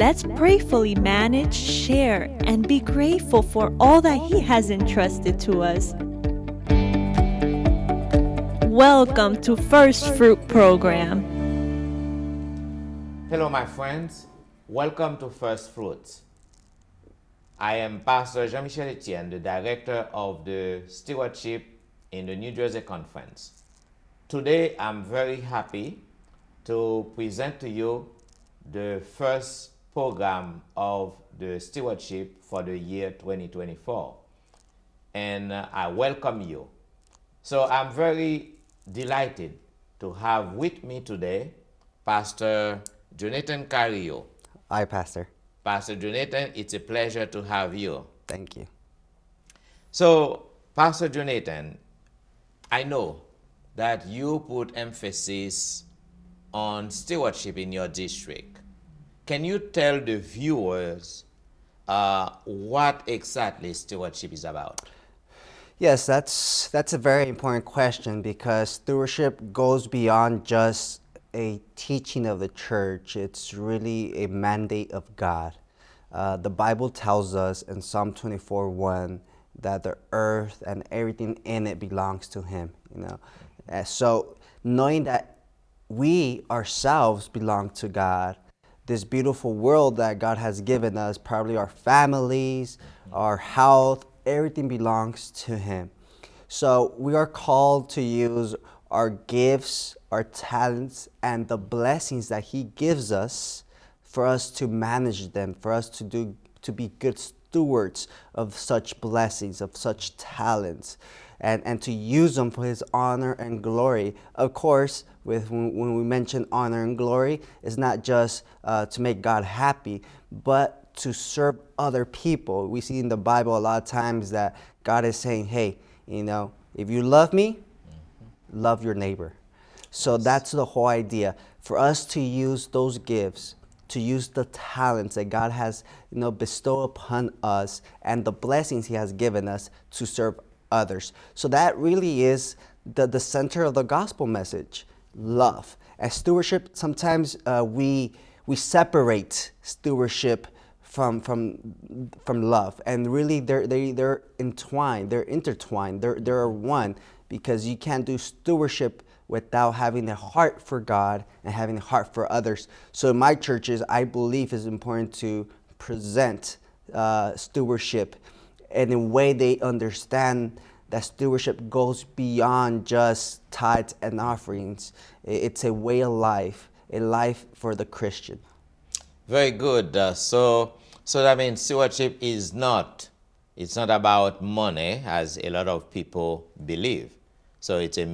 Let's prayerfully manage, share, and be grateful for all that He has entrusted to us. Welcome to First Fruit Program. Hello, my friends. Welcome to First Fruits. I am Pastor Jean-Michel Etienne, the Director of the Stewardship in the New Jersey Conference. Today, I'm very happy to present to you the first program of the Stewardship for the year 2024. And I welcome you. So I'm very delighted to have with me today Pastor Jonathan Carrillo. Hi, Pastor. Pastor Jonathan, it's a pleasure to have you. Thank you. So, Pastor Jonathan, I know that you put emphasis on stewardship in your district. Can you tell the viewers what exactly stewardship is about? Yes, that's a very important question because stewardship goes beyond just a teaching of the church. It's really a mandate of God. The Bible tells us in Psalm 24:1 that the earth and everything in it belongs to Him. So knowing that we ourselves belong to God, this beautiful world that God has given us, probably our families, our health, everything belongs to Him. So we are called to use our gifts, our talents, and the blessings that He gives us for us to manage them, for us to be good stewards of such blessings, of such talents, and to use them for His honor and glory. Of course, when we mention honor and glory, it's not just to make God happy, but to serve other people. We see in the Bible a lot of times that God is saying, hey, if you love me, love your neighbor. So that's the whole idea. For us to use those gifts, to use the talents that God has bestowed upon us and the blessings He has given us to serve others. So that really is the center of the gospel message, love. As stewardship, sometimes we separate stewardship from love, and really they're entwined, they're intertwined, they're one, because you can't do stewardship without having a heart for God and having a heart for others. So in my churches, I believe it's important to present stewardship in a way they understand that stewardship goes beyond just tithes and offerings. It's a way of life, a life for the Christian. Very good. So that means stewardship is not about money, as a lot of people believe. So it's a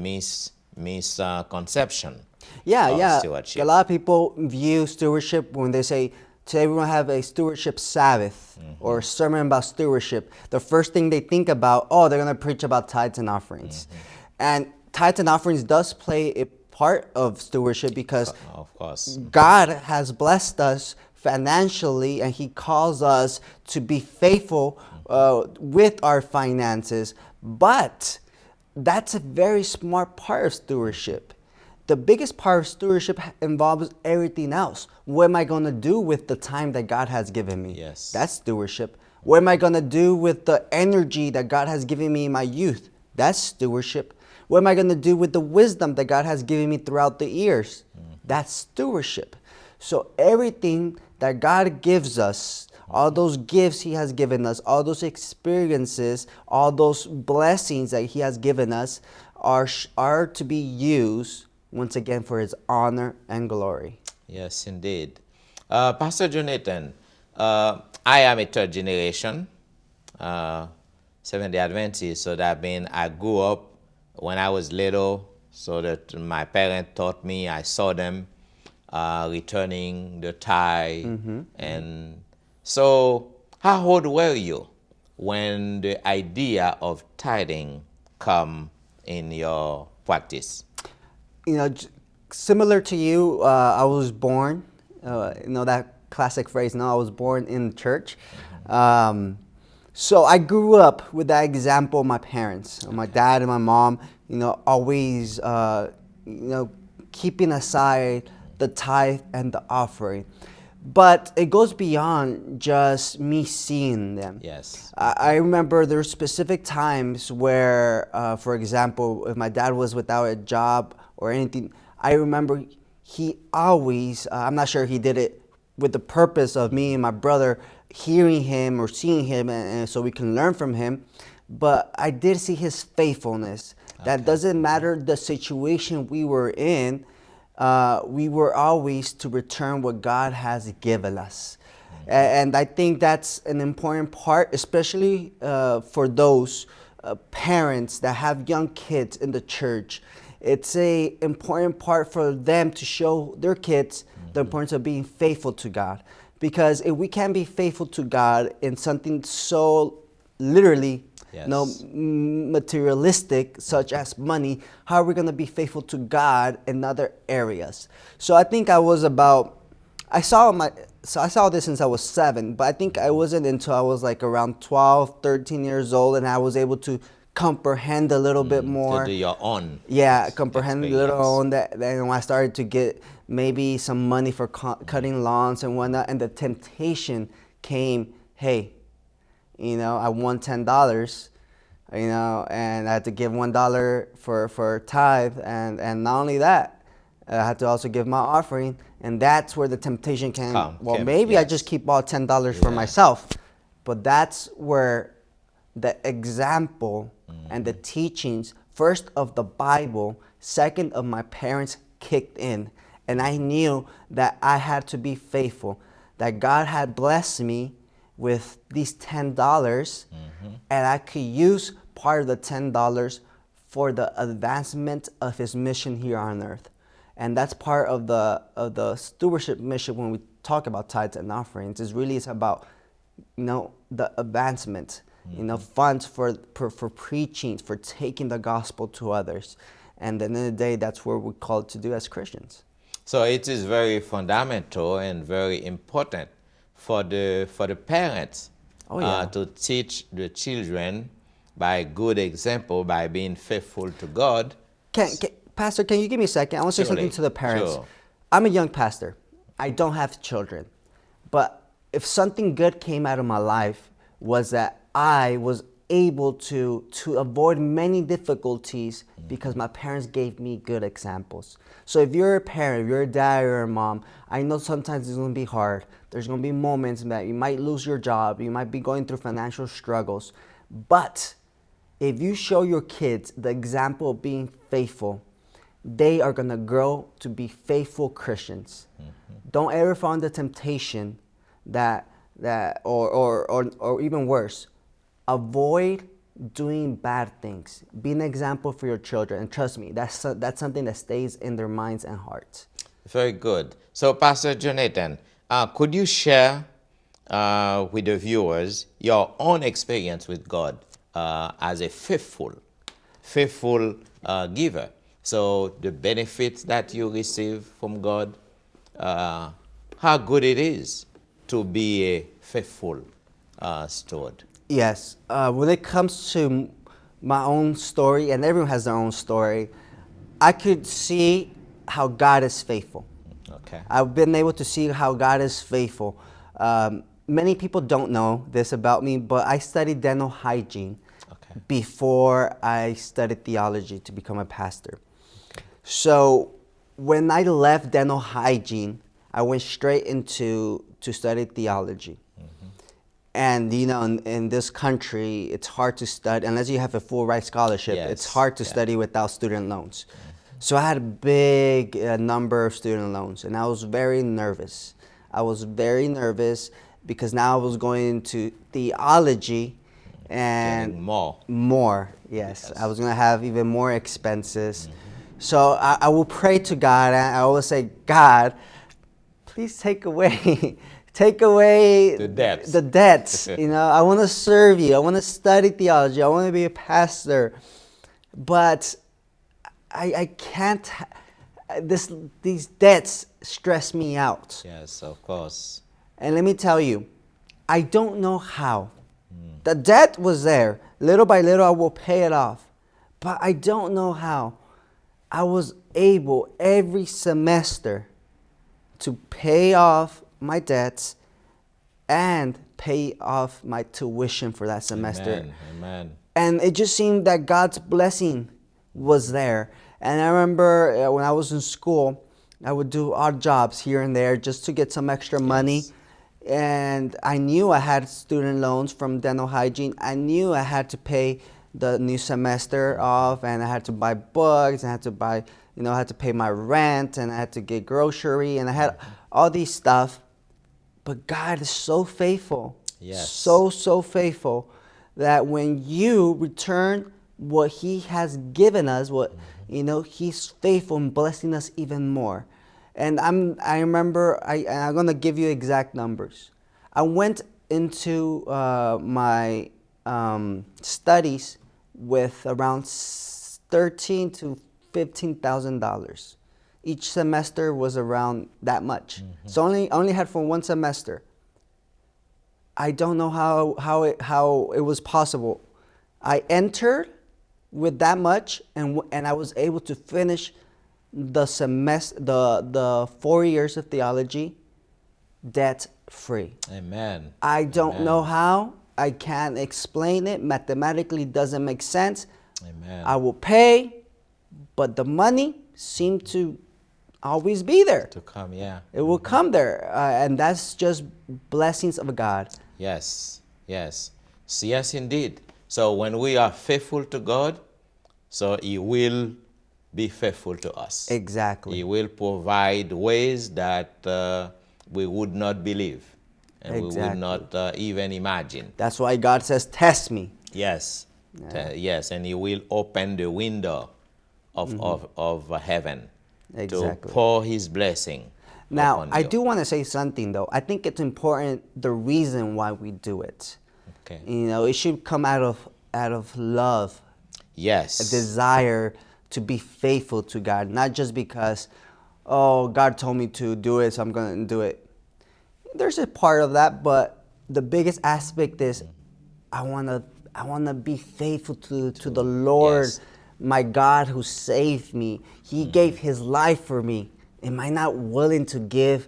misconception. Yeah. Stewardship. A lot of people view stewardship when they say, today we're going to have a stewardship Sabbath or a sermon about stewardship. The first thing they think about, they're going to preach about tithes and offerings. And tithes and offerings does play a part of stewardship because of course, God has blessed us financially, and He calls us to be faithful with our finances. But that's a very smart part of stewardship. The biggest part of stewardship involves everything else. What am I going to do with the time that God has given me? Yes. That's stewardship. What am I going to do with the energy that God has given me in my youth? That's stewardship. What am I going to do with the wisdom that God has given me throughout the years? That's stewardship. So everything that God gives us, all those gifts He has given us, all those experiences, all those blessings that He has given us are to be used, once again, for His honor and glory. Yes, indeed. Pastor Jonathan, I am a third generation Seventh-day Adventist, so that means I grew up when I was little, so that my parents taught me, I saw them returning the tithe. And so how old were you when the idea of tithing come in your practice? Similar to you, I was born, that classic phrase, I was born in church. So I grew up with that example of my parents, my dad and my mom, always, keeping aside the tithe and the offering. But it goes beyond just me seeing them. Yes. I remember there were specific times where, for example, if my dad was without a job or anything, I remember he always, I'm not sure he did it with the purpose of me and my brother hearing him or seeing him, and so we can learn from him. But I did see his faithfulness. That doesn't matter the situation we were in, we were always to return what God has given us. And I think that's an important part, especially for those parents that have young kids in the church. It's a important part for them to show their kids the importance of being faithful to God. Because if we can't be faithful to God in something so literally materialistic, such as money, how are we going to be faithful to God in other areas? So I think I saw this since I was 7, but I think I wasn't until I was like around 12, 13 years old, and I was able to comprehend a little bit more. To do your own. Yeah, comprehend a little on that. Then when I started to get maybe some money for cutting lawns and whatnot, and the temptation came, hey, I won $10, and I had to give $1 for tithe, and not only that, I had to also give my offering, and that's where the temptation came. I just keep all $10 for myself, but that's where the example and the teachings, first of the Bible, second of my parents, kicked in, and I knew that I had to be faithful, that God had blessed me with these $10, and I could use part of the $10 for the advancement of His mission here on earth. And that's part of the stewardship mission when we talk about tithes and offerings. It's about, the advancement, funds for preaching, for taking the gospel to others. And at the end of the day, that's what we're called to do as Christians. So it is very fundamental and very important for the parents to teach the children by good example, by being faithful to God. Pastor, can you give me a second? I want to say something to the parents. Sure. I'm a young pastor. I don't have children. But if something good came out of my life was that I was able to avoid many difficulties because my parents gave me good examples. So if you're a parent, if you're a dad or a mom, I know sometimes it's going to be hard. There's going to be moments that you might lose your job. You might be going through financial struggles. But if you show your kids the example of being faithful, they are going to grow to be faithful Christians. Don't ever fall into temptation or even worse, avoid doing bad things. Be an example for your children. And trust me, that's something that stays in their minds and hearts. Very good. So, Pastor Jonathan, could you share with the viewers your own experience with God as a faithful giver? So, the benefits that you receive from God, how good it is to be a faithful steward. Yes. When it comes to my own story, and everyone has their own story, I could see how God is faithful. Okay. I've been able to see how God is faithful. Many people don't know this about me, but I studied dental hygiene before I studied theology to become a pastor. So when I left dental hygiene, I went straight to study theology. And in this country, it's hard to study unless you have a full ride scholarship. Yes. It's hard to study without student loans. So I had a big number of student loans, and I was very nervous. Because now I was going into theology and more. Yes, I was going to have even more expenses. So I will pray to God, and I always say, God, please take away the debts. I want to serve you. I want to study theology. I want to be a pastor. But I can't. These debts stress me out. Yes, of course. And let me tell you, I don't know how. The debt was there. Little by little, I will pay it off. But I don't know how. I was able every semester to pay off my debts and pay off my tuition for that semester. Amen. Amen. And it just seemed that God's blessing was there. And I remember when I was in school, I would do odd jobs here and there just to get some extra money. Yes. And I knew I had student loans from dental hygiene. I knew I had to pay the new semester off, and I had to buy books, and I had to buy, I had to pay my rent, and I had to get grocery, and I had all these stuff. But God is so faithful. Yes. So faithful that when you return what He has given us, He's faithful in blessing us even more. And I remember, I'm going to give you exact numbers. I went into my studies with around $13,000 to $15,000. Each semester was around that much. So I only had for one semester. I don't know how it was possible. I entered with that much, and I was able to finish the semester, the 4 years of theology, debt free. Amen. I don't know how. I can't explain it. Mathematically, doesn't make sense. Amen. I will pay, but the money seemed to always be there. To come, yeah. It will come there, and that's just blessings of God. Yes, yes. So yes, indeed. So when we are faithful to God, so He will be faithful to us. Exactly. He will provide ways that we would not believe and we would not even imagine. That's why God says, test me. Yes, yes, and He will open the window of heaven to pour His blessing. Now, I do want to say something, though. I think it's important, the reason why we do it. Okay. It should come out of love. Yes. A desire to be faithful to God, not just because, oh, God told me to do it, so I'm going to do it. There's a part of that, but the biggest aspect is I want to be faithful to the Lord, yes. my God who saved me. He gave His life for me. Am I not willing to give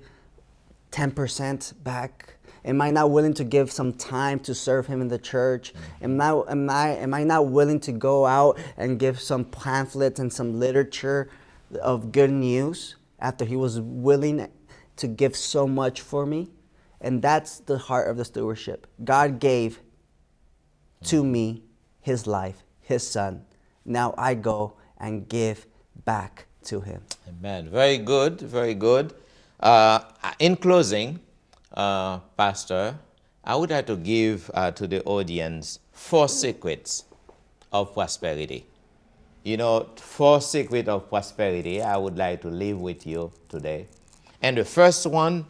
10% back? Am I not willing to give some time to serve Him in the church? Am I not willing to go out and give some pamphlets and some literature of good news after He was willing to give so much for me? And that's the heart of the stewardship. God gave to me His life, His Son. Now I go and give back to Him. Amen. Very good, very good. In closing, Pastor, I would like to give to the audience 4 secrets of prosperity. 4 secrets of prosperity I would like to leave with you today. And the first one,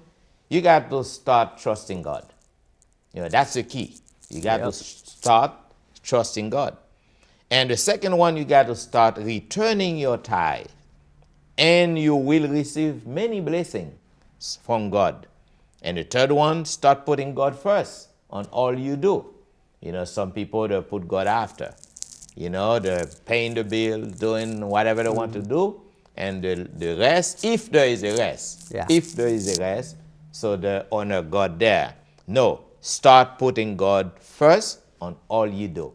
you got to start trusting God. That's the key. You got to start trusting God. And the second one, you got to start returning your tithe. And you will receive many blessings from God. And the third one, start putting God first on all you do. Some people, they put God after. They're paying the bill, doing whatever they want to do. And the rest, if there is a rest, so they honor God there. No, start putting God first on all you do.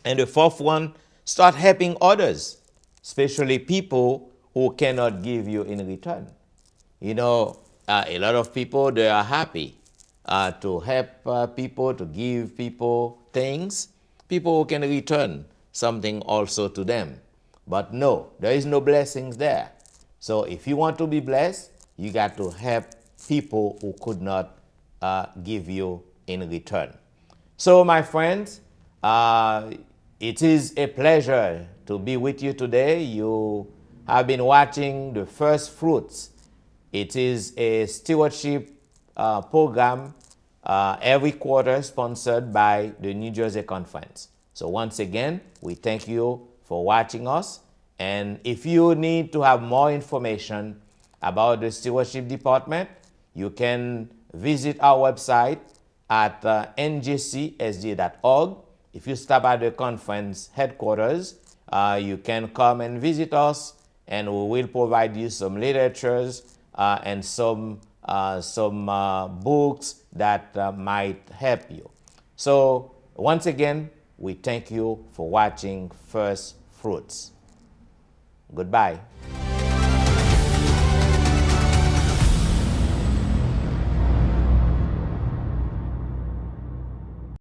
And the fourth one, start helping others, especially people who cannot give you in return. A lot of people, they are happy to help people, to give people things, people who can return something also to them. But no, there is no blessings there. So if you want to be blessed, you got to help people who could not give you in return. So my friends, it is a pleasure to be with you today. You have been watching the First Fruits. It is a stewardship program every quarter sponsored by the New Jersey Conference. So once again, we thank you for watching us. And if you need to have more information about the stewardship department, you can visit our website at njcsd.org. If you stop at the conference headquarters, you can come and visit us, and we will provide you some literatures and some some books that might help you. So once again, we thank you for watching First Fruits. Goodbye.